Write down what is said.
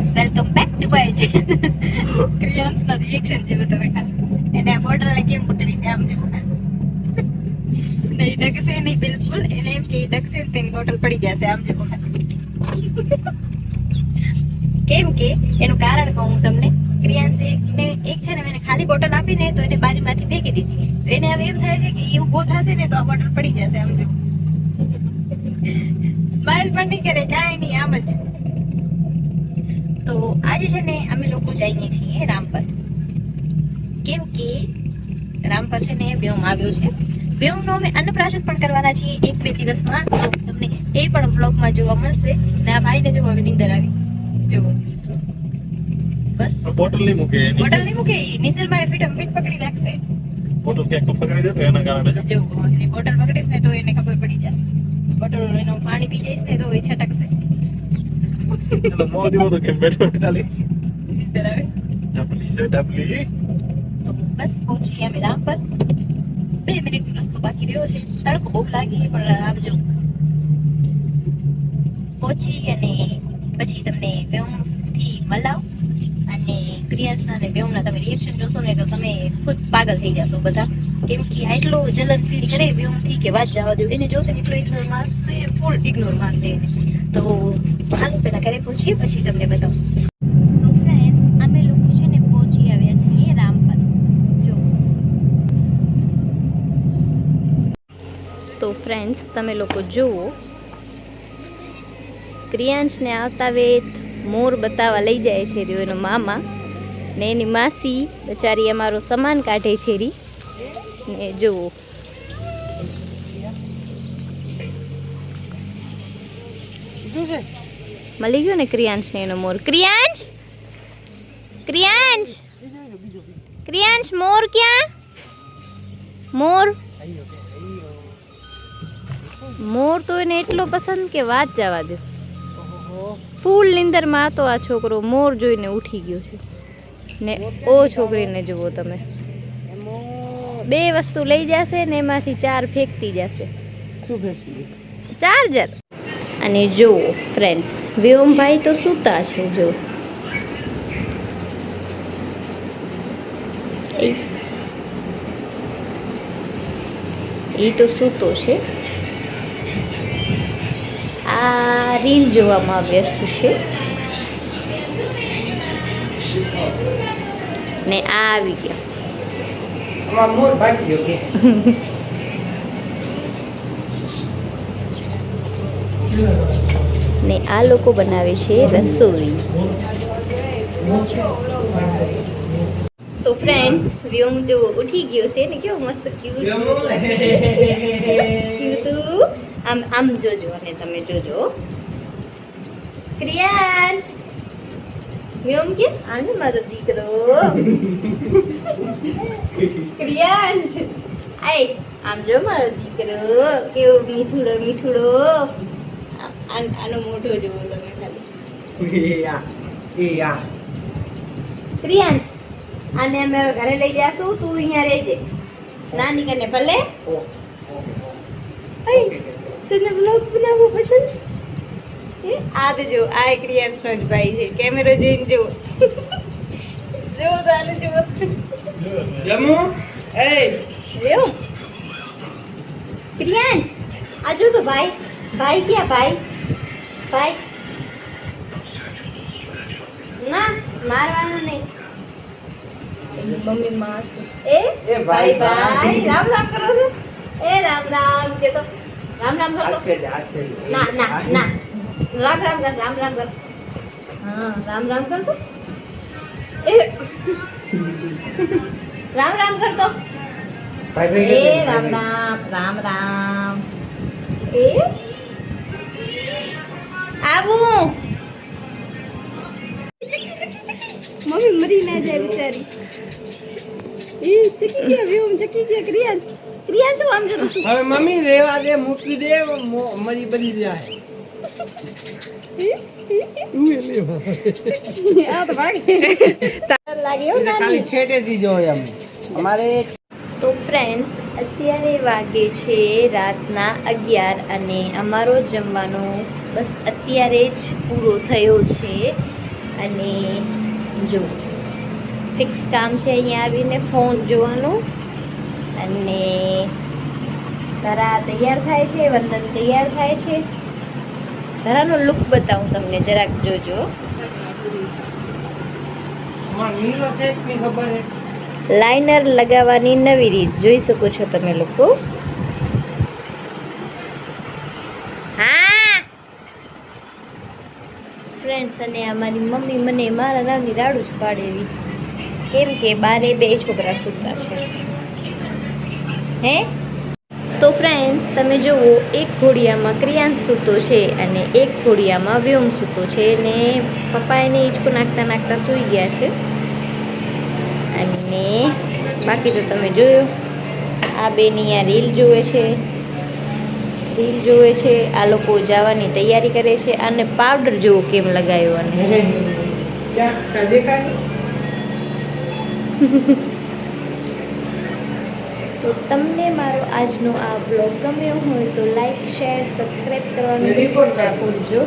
Friends welcome back to my channel. ક્રિયાન્સના reaction જેવું તમે ખાલી એને આ બોટલને કેમ પકડીને આમ જેવું ખાલી નહીં ડગશે નહીં બિલકુલ. એને એમ કે ડગશે ને તેની બોટલ પડી જશે આમ જેવું ખાલી. કેમ કે એનું કારણ કહું હું તમને. ક્રિયાન્સે એક છે ને એને ખાલી બોટલ આપીને તો એને બારીમાંથી ફેંકી દીધી. તો એને હવે એમ થાય છે કે એ ઊભો થશે ને તો આ બોટલ પડી જશે આમ જેવું. સ્માઈલ પણ નહીં કરે, કાંઈ નહીં, આમ જ. તો આજે છે ને અમે લોકો જઈએ છીએ રામપર. કેમ કે રામપર છે ને વ્યોમ આવ્યો છે. વ્યોમનો અમે અન્નપ્રાશન પણ કરવાના છીએ 1-2 દિવસમાં. તો તમને એ પણ વ્લોગમાં જોવા મળશે. ને આ ભાઈને જો હવે નીંદર આવી જોવો. બસ બોટલ નહીં મૂકે, નીંદરમાં ફીટ પકડી રાખશે. બોટલ ક્યાંક તો પકડી દે તો એના કારણે જો એની બોટલ પકડીશ ને તો એને ખબર પડી જશે. બોટલ એનું પાણી પી જઈશ ને તો એ છટકશે. એટલે મોજ એવો તો કે બેઠો ચાલી નીંદર આવે. ડબલી છે ડબલી. તો બસ પહોંચી અમે રામપર. 2 મિનિટનો રસ્તો બાકી રહ્યો છે. તડકો બહુ લાગી પણ આવજો. પહોંચી અને પછી તમને વ્યોમથી મલાવ અને ક્રિયાંશના અને વ્યોમના તમે રિએક્શન જોશો ને તો તમે ખુદ પાગલ થઈ જશો બધા. કેમ કે આટલો જલન ફીલ કરે વ્યોમથી કે વાત જવા દો. એને જોશે ને એટલો ઇગ્નોર મારશે, ફૂલ ઇગ્નોર મારશે. તો હાલો પહેલા ઘરે પહોંચીએ પછી તમને બતાવું. તો ફ્રેન્ડ્સ અમે લોકો છે ને પહોંચી આવ્યા છીએ રામપર. જો તો ફ્રેન્ડ્સ તમે લોકો જુઓ, ક્રિયાંશને આવતા વેત મોર બતાવવા લઈ જાય છે રહ્યો એનો મામા ને એની માસી બચારી અમારો સામાન કાઢે છે રી. ને જુઓ મળી ગયો ને ક્રિયાંશ ને એનો મોર. ક્રિયાંશ ક્રિયાંશ ક્રિયાંશ મોર ક્યાં? મોર મોર તો એને એટલો પસંદ કે વાત જવા દો. ફૂલ નીંદરમાં તો આ છોકરો મોર જોઈને ઉઠી ગયો છે. ને ઓ છોકરીને જુઓ તમે, 2 વસ્તુ લઈ જશે ને એમાંથી 4 ફેંકતી જશે. ચાર્જર. અને જુઓ ફ્રેન્ડ્સ વ્યોમભાઈ તો સૂતા છે. જો એ તો સૂતો છે. આ રીલ જોવામાં વ્યસ્ત છે. ને આ આવી ગયા. ને આ લોકો બનાવે છે રસોઈ. તો ફ્રેન્ડ્સ વ્યોમ જો ઉઠી ગયો છે ને કેવો મસ્ત ક્યુટ આમ જોજો અને તમે જોજો. ક્રિયાંશ વ્યોમ કે આને મારો દીકરો. ક્રિયાંશ આય આમ જો મારો દીકરો કેવો મીઠુડો મીઠુડો. આનો મોઢો જોવો તમે ખાલી. ક્રિયાંશ આને અમે ઘરે લઈ જાશું. તું અહીંયા રહેજે નાની કને ભલે. તને બ્લોગ બનાવવો પસંદ છે? આ તો જો આ ક્રિયાંશનો જ ભાઈ છે. કેમેરો જોઈને જો જો આને જો જમુ એ રેમ ક્રિયાંશ આ જો તો ભાઈ ભાઈ ક્યાં ભાઈ ભાઈ ના મારવાનું નહીં. મમ્મી મારશે. એ ભાઈ ભાઈ રામ રામ કરો છો. એ રામ રામ કે તો રામ રામ કરો. ના ના ના રામ રામ કર. રામ રામ કર. હા રામ રામ કર તો. એ રામ રામ કર તો. એ રામ રામ રામ રામ. એ આવું મમ્મી મરી ના જાય બિચારી. એ ચકી ગયા વ્યોમ ચકી ગયા. ક્રિયાંશ ક્રિયાંશ શું આમ જો તો હવે મમ્મી રેવા દે, મૂકી દે, મરી બની જાય. આ તો ભાગે લાગ્યો ના ખાલી છેટેથી જો એમ અમારે. તો ફ્રેન્ડ્સ અત્યારે વાગે છે રાતના 11 અને અમારો જમવાનો બસ અત્યારે જ પૂરો થયો છે. અને જો ફિક્સ કામ છે અહીંયા આવીને ફોન જોવાનું. અને ધરા તૈયાર થાય છે, વંદન તૈયાર થાય છે. ધરાનો લુક બતાવું તમને, જરાક જોજો. નીલો સેટ ની ખબર છે. લાઇનર લગાવવાની નવી રીત જોઈ શકો છો તમે લોકો. હા ફ્રેન્ડ્સ, અને અમારી મમ્મી મને મારા નામની રાડું જ પાડે એવી, કેમ કે બારે 2 છોકરા સૂતા છે. હે તો ફ્રેન્ડ્સ તમે જુઓ, એક ઘોડિયામાં ક્રિયાંશ સૂતો છે અને એક ઘોડિયામાં વ્યોમ સૂતો છે. ને પપ્પા એને હિંચકો નાખતા નાખતા સૂઈ ગયા છે. અને બાકી તો તમે જોયો, આ બેની આ રીલ જોવે છે, આ લોકો જવાની તૈયારી કરે છે. અને પાવડર જેવો કેમ લગાવ્યો. અને ક્યાં દેખાય? તો તમને મારો આજનો આ બ્લોગ ગમ્યો હોય તો લાઈક, શેર, સબસ્ક્રાઈબ કરવાનું ના ભૂલજો.